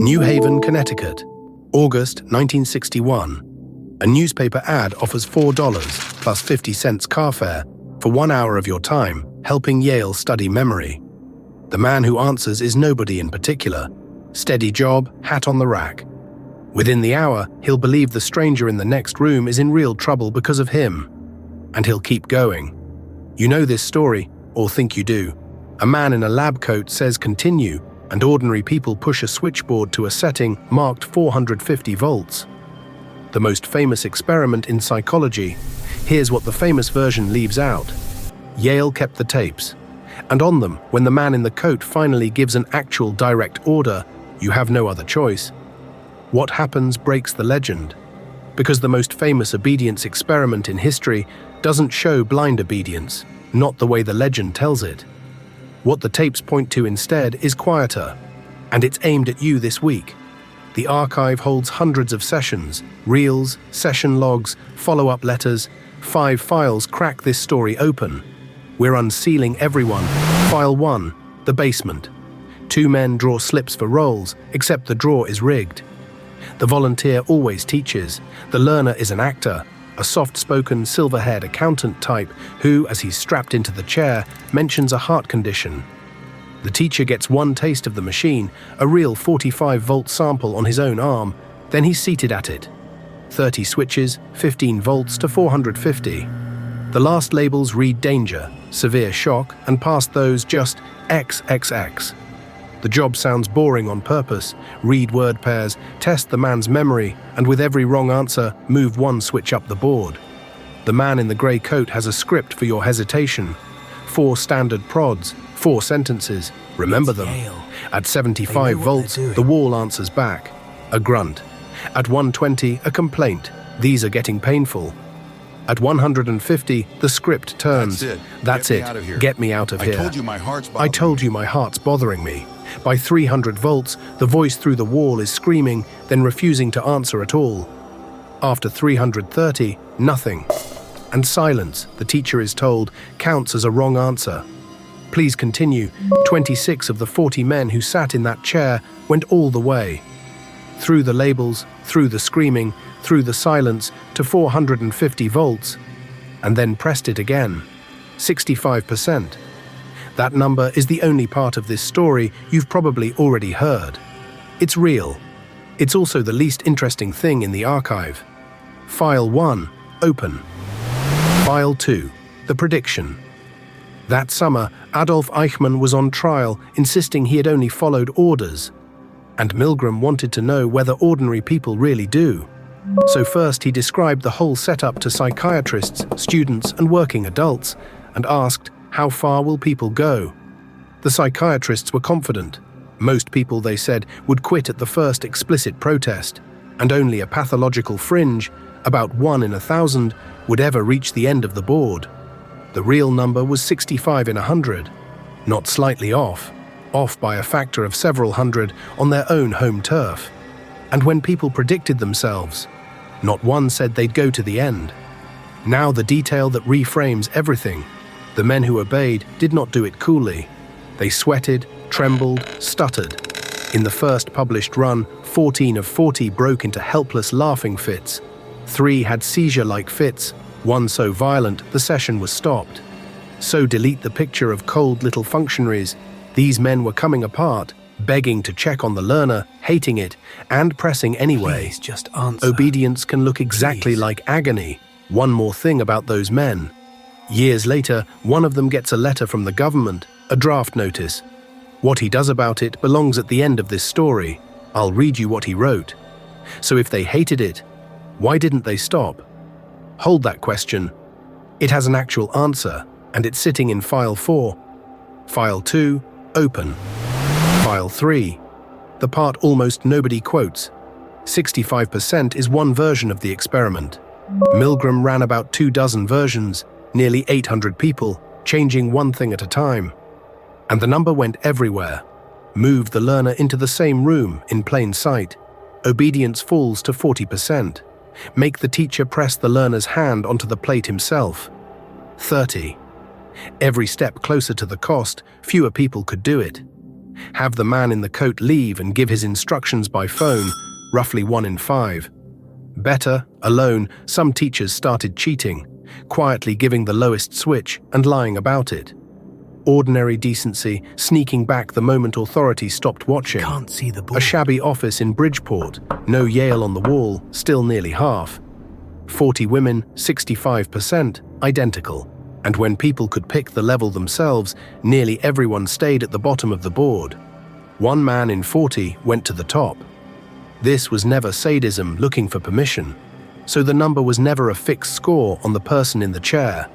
New Haven, Connecticut, August 1961. A newspaper ad offers $4 plus 50 cents car fare for 1 hour of your time helping Yale study memory. The man who answers is nobody in particular. Steady job, hat on the rack. Within the hour, he'll believe the stranger in the next room is in real trouble because of him. And he'll keep going. You know this story, or think you do. A man in a lab coat says continue, and ordinary people push a switchboard to a setting marked 450 volts. The most famous experiment in psychology. Here's what the famous version leaves out. Yale kept the tapes. And on them, when the man in the coat finally gives an actual direct order, you have no other choice. What happens breaks the legend. Because the most famous obedience experiment in history doesn't show blind obedience, not the way the legend tells it. What the tapes point to instead is quieter, and it's aimed at you this week. The archive holds hundreds of sessions, reels, session logs, follow-up letters. 5 files crack this story open. We're unsealing everyone. File 1, the basement. 2 men draw slips for roles, except the drawer is rigged. The volunteer always teaches. The learner is an actor, a soft-spoken, silver-haired accountant type who, as he's strapped into the chair, mentions a heart condition. The teacher gets one taste of the machine, a real 45-volt sample on his own arm, then he's seated at it. 30 switches, 15 volts to 450. The last labels read danger, severe shock, and past those just XXX. The job sounds boring on purpose. Read word pairs, test the man's memory, and with every wrong answer, move one switch up the board. The man in the grey coat has a script for your hesitation. 4 standard prods, 4 sentences. Remember them. At 75 volts, the wall answers back. A grunt. At 120, a complaint. These are getting painful. At 150, the script turns. That's it. Get me out of here. I told you my heart's bothering me. By 300 volts, the voice through the wall is screaming, then refusing to answer at all. After 330, nothing. And silence, the teacher is told, counts as a wrong answer. Please continue. 26 of the 40 men who sat in that chair went all the way. Through the labels, through the screaming, through the silence, to 450 volts, and then pressed it again. 65%. That number is the only part of this story you've probably already heard. It's real. It's also the least interesting thing in the archive. File 1, open. File 2, the prediction. That summer, Adolf Eichmann was on trial, insisting he had only followed orders. And Milgram wanted to know whether ordinary people really do. So first he described the whole setup to psychiatrists, students, and working adults, and asked, how far will people go? The psychiatrists were confident. Most people, they said, would quit at the first explicit protest, and only a pathological fringe, about 1 in 1,000, would ever reach the end of the board. The real number was 65 in 100, not slightly off by a factor of several hundred on their own home turf. And when people predicted themselves, not one said they'd go to the end. Now the detail that reframes everything. The men who obeyed did not do it coolly. They sweated, trembled, stuttered. In the first published run, 14 of 40 broke into helpless laughing fits. 3 had seizure-like fits, 1 so violent the session was stopped. So delete the picture of cold little functionaries. These men were coming apart, begging to check on the learner, hating it, and pressing anyway. Please just answer. Obedience can look exactly like agony. One more thing about those men. Years later, one of them gets a letter from the government, a draft notice. What he does about it belongs at the end of this story. I'll read you what he wrote. So if they hated it, why didn't they stop? Hold that question. It has an actual answer, and it's sitting in File 4. File 2, open. File 3, the part almost nobody quotes. 65% is one version of the experiment. Milgram ran about 24 versions, nearly 800 people, changing one thing at a time. And the number went everywhere. Move the learner into the same room in plain sight. Obedience falls to 40%. Make the teacher press the learner's hand onto the plate himself. 30. Every step closer to the cost, fewer people could do it. Have the man in the coat leave and give his instructions by phone, roughly 1 in 5. Better, alone, some teachers started cheating, quietly giving the lowest switch and lying about it. Ordinary decency, sneaking back the moment authorities stopped watching. Can't see the ball. A shabby office in Bridgeport, no Yale on the wall, still nearly half. 40 women, 65%, identical. And when people could pick the level themselves, nearly everyone stayed at the bottom of the board. One man in 40 went to the top. This was never sadism looking for permission, so the number was never a fixed score on the person in the chair.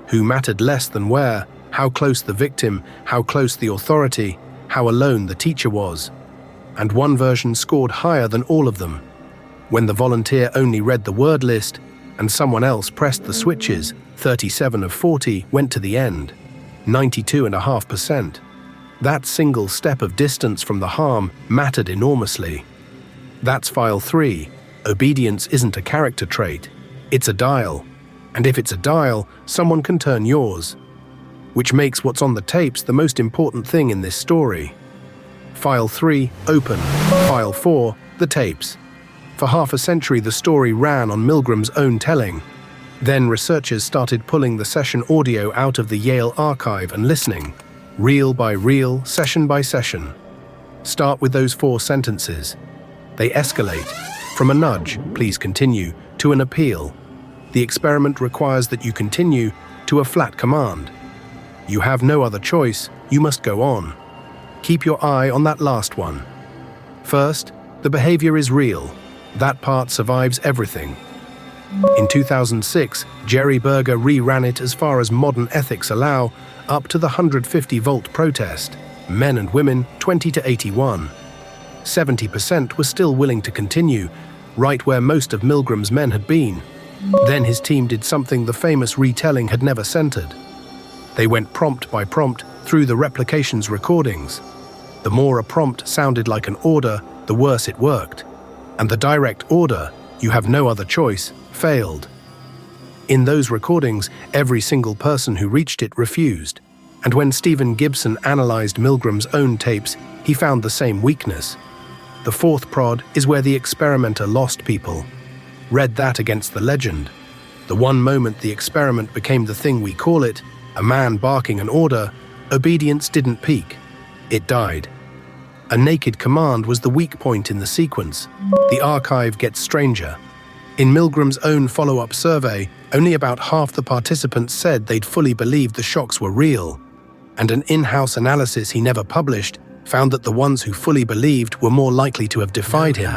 Who mattered less than where, how close the victim, how close the authority, how alone the teacher was. And one version scored higher than all of them. When the volunteer only read the word list and someone else pressed the switches, 37 of 40 went to the end, 92.5%. That single step of distance from the harm mattered enormously. That's file 3. Obedience isn't a character trait, it's a dial. And if it's a dial, someone can turn yours. Which makes what's on the tapes the most important thing in this story. File 3, open. File 4, the tapes. For half a century the story ran on Milgram's own telling. Then researchers started pulling the session audio out of the Yale archive and listening, reel by reel, session by session. Start with those 4 sentences. They escalate, from a nudge, please continue, to an appeal. The experiment requires that you continue, to a flat command. You have no other choice, you must go on. Keep your eye on that last one. First, the behavior is real. That part survives everything. In 2006, Jerry Berger re-ran it as far as modern ethics allow, up to the 150-volt protest, men and women 20 to 81. 70% were still willing to continue, right where most of Milgram's men had been. Then his team did something the famous retelling had never centered. They went prompt by prompt through the replications recordings. The more a prompt sounded like an order, the worse it worked. And the direct order, you have no other choice, failed. In those recordings, every single person who reached it refused. And when Stephen Gibson analyzed Milgram's own tapes, he found the same weakness. The 4th prod is where the experimenter lost people. Read that against the legend. The one moment the experiment became the thing we call it, a man barking an order, obedience didn't peak. It died. A naked command was the weak point in the sequence. The archive gets stranger. In Milgram's own follow-up survey, only about half the participants said they'd fully believed the shocks were real. And an in-house analysis he never published found that the ones who fully believed were more likely to have defied him.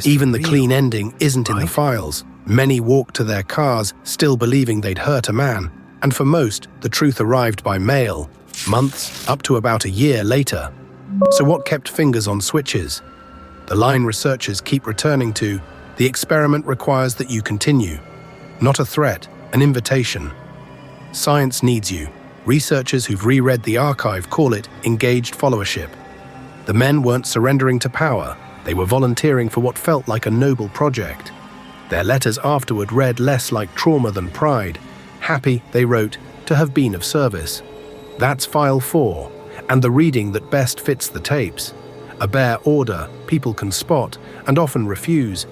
Even the clean ending isn't in the files. Many walked to their cars, still believing they'd hurt a man. And for most, the truth arrived by mail, months, up to about a year later. So what kept fingers on switches? The line researchers keep returning to, the experiment requires that you continue. Not a threat, an invitation. Science needs you. Researchers who've reread the archive call it engaged followership. The men weren't surrendering to power, they were volunteering for what felt like a noble project. Their letters afterward read less like trauma than pride. Happy, they wrote, to have been of service. That's file 4, and the reading that best fits the tapes. A bare order people can spot and often refuse,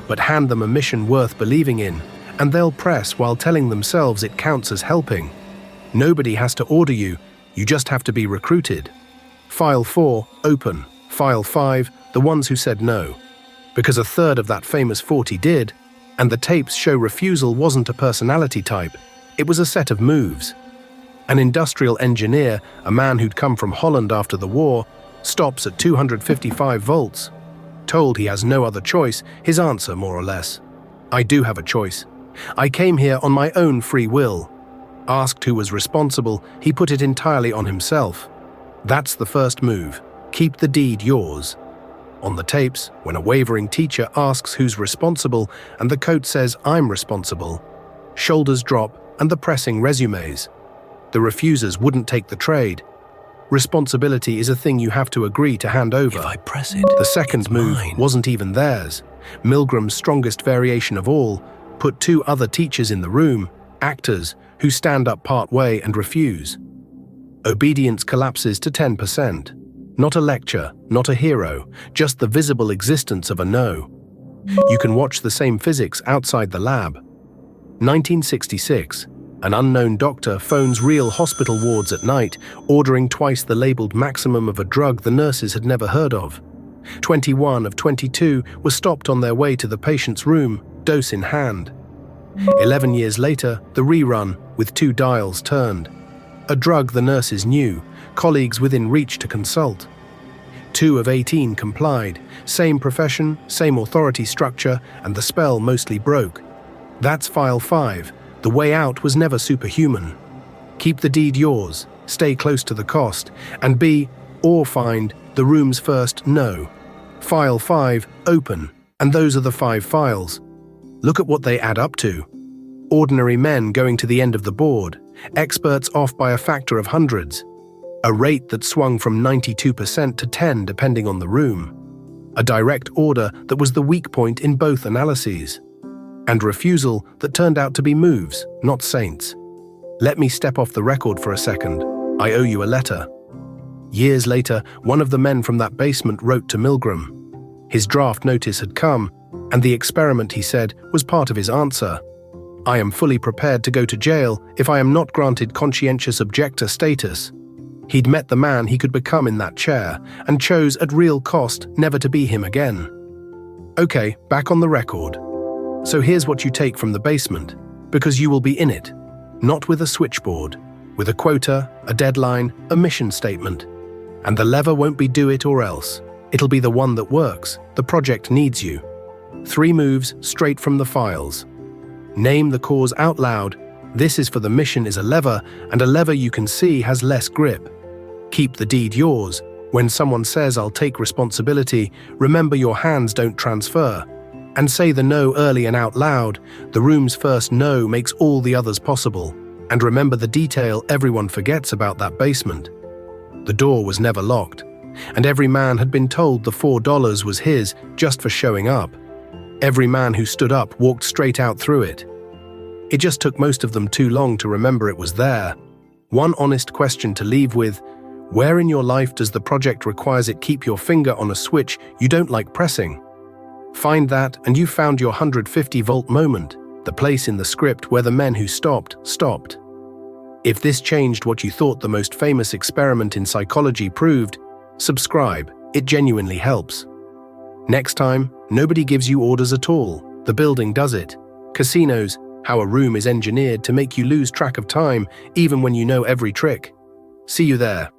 but hand them a mission worth believing in, and they'll press while telling themselves it counts as helping. Nobody has to order you, you just have to be recruited. File 4, open. File 5, the ones who said no. Because a third of that famous 40 did, and the tapes show refusal wasn't a personality type, it was a set of moves. An industrial engineer, a man who'd come from Holland after the war, stops at 255 volts. Told he has no other choice, his answer more or less. I do have a choice. I came here on my own free will. Asked who was responsible, he put it entirely on himself. That's the first move. Keep the deed yours. On the tapes, when a wavering teacher asks who's responsible and the coach says, I'm responsible, shoulders drop and the pressing resumes. The refusers wouldn't take the trade. Responsibility is a thing you have to agree to hand over. If I press it, the second move wasn't even theirs. Milgram's strongest variation of all put 2 other teachers in the room, actors, who stand up part way and refuse. Obedience collapses to 10%. Not a lecture, not a hero, just the visible existence of a no. You can watch the same physics outside the lab. 1966. An unknown doctor phones real hospital wards at night, ordering twice the labeled maximum of a drug the nurses had never heard of. 21 of 22 were stopped on their way to the patient's room, dose in hand. 11 years later, the rerun, with 2 dials turned. A drug the nurses knew, colleagues within reach to consult. 2 of 18 complied, same profession, same authority structure, and the spell mostly broke. That's file 5. The way out was never superhuman. Keep the deed yours, stay close to the cost, and be, or find, the room's first no. File 5, open, and those are the 5 files. Look at what they add up to. Ordinary men going to the end of the board, experts off by a factor of hundreds. A rate that swung from 92% to 10% depending on the room. A direct order that was the weak point in both analyses. And refusal that turned out to be moves, not saints. Let me step off the record for a second. I owe you a letter. Years later, one of the men from that basement wrote to Milgram. His draft notice had come, and the experiment, he said, was part of his answer. I am fully prepared to go to jail if I am not granted conscientious objector status. He'd met the man he could become in that chair, and chose at real cost never to be him again. Okay, back on the record. So here's what you take from the basement, because you will be in it, not with a switchboard, with a quota, a deadline, a mission statement. And the lever won't be do it or else. It'll be the one that works. The project needs you. 3 moves straight from the files. Name the cause out loud. This is for the mission is a lever, and a lever you can see has less grip. Keep the deed yours. When someone says I'll take responsibility, remember your hands don't transfer. And say the no early and out loud. The room's first no makes all the others possible. And remember the detail everyone forgets about that basement. The door was never locked, and every man had been told the $4 was his just for showing up. Every man who stood up walked straight out through it. It just took most of them too long to remember it was there. One honest question to leave with: where in your life does the project requires it keep your finger on a switch you don't like pressing? Find that, and you found your 150-volt moment, the place in the script where the men who stopped. If this changed what you thought the most famous experiment in psychology proved, subscribe, it genuinely helps. Next time, nobody gives you orders at all, the building does it. Casinos, how a room is engineered to make you lose track of time even when you know every trick. See you there.